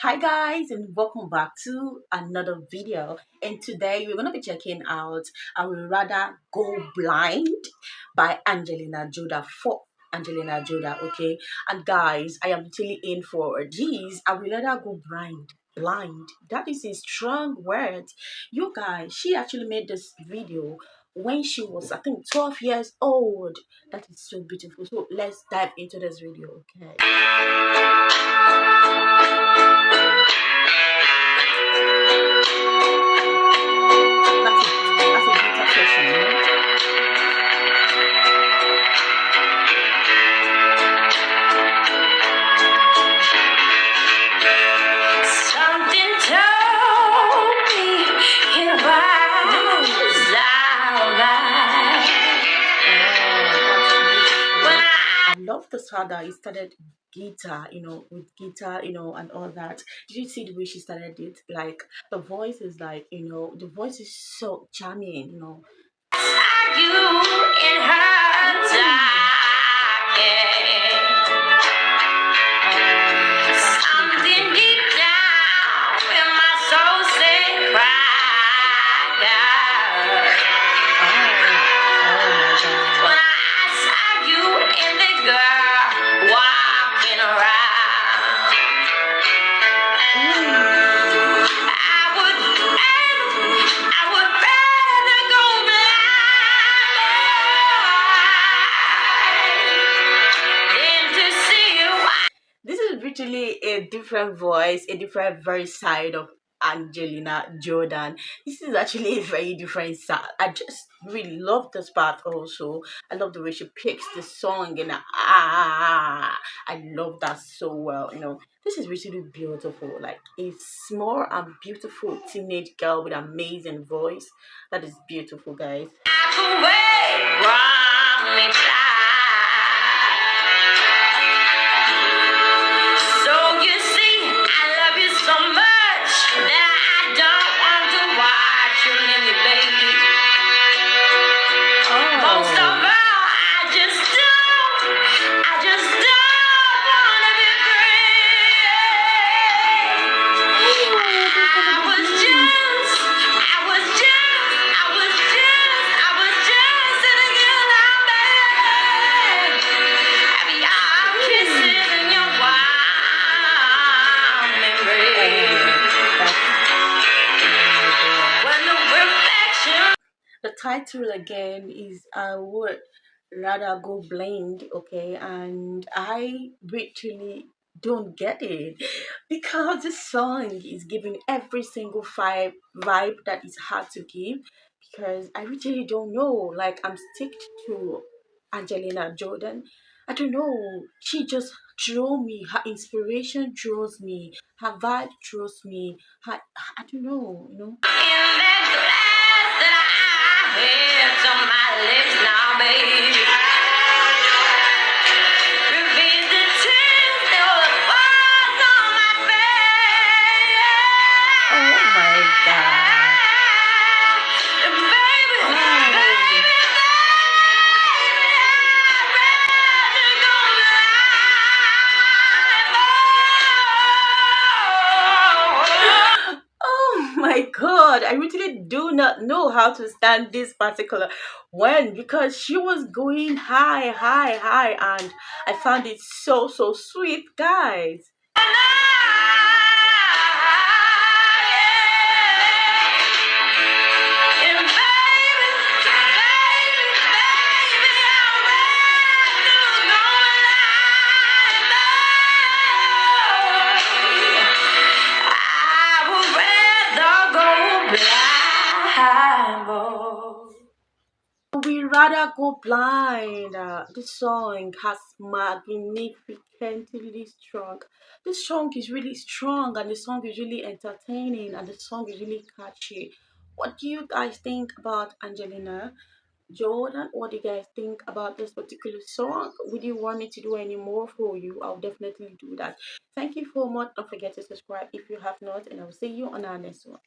Hi guys, and welcome back to another video. And today we're gonna be checking out I Will Rather Go Blind by Angelina Jordan for Angelina Jordan. Okay, and guys, I am literally in for these. I will rather go blind. That is a strong word. You guys, she actually made this video when she was, I think, 12 years old. That is so beautiful. So let's dive into this video. Okay. That's a guitar session, you know? Something told me it was alright. I love the fact that he started guitar, with guitar, and all that. Did you see the way she started it? Like the voice is like, the voice is so charming. Are you in her something deep down in my soul said cry out. When I saw you and the girl walking around, I would rather go blind than to see you. This is literally a different voice, a different very side of Angelina Jordan. This is actually a very different side. I just really love this part also. I love the way she picks the song and I love that so well. This is really beautiful. Like a small and beautiful teenage girl with amazing voice. That is beautiful, guys. Away from me, so you see, I love you so much that I don't want to watch you leave me, baby. Most of all, I just don't want to be free. I was just sitting in our bed, having our kisses in your warm embrace. When the reflection. The title again is I Would Rather Go Blind, okay, and I literally don't get it because this song is giving every single vibe that is hard to give because I really don't know. Like I'm stick to Angelina Jordan. I don't know. She just drew me. Her inspiration draws me. Her vibe draws me. I don't know. In that glass that I had on my lips now, baby. Reveals the tears that was on my face. Oh my God. And baby, I'd rather go blind. Oh my God, I really do not know how to stand this particular one because she was going high, and I found it so sweet, guys. We rather go blind. This song has magnificently strong. This song is really strong, and the song is really entertaining, and the song is really catchy. What do you guys think about Angelina Jordan? What do you guys think about this particular song? Would you want me to do any more for you? I'll definitely do that. Thank you so much. Don't forget to subscribe if you have not, and I'll see you on our next one.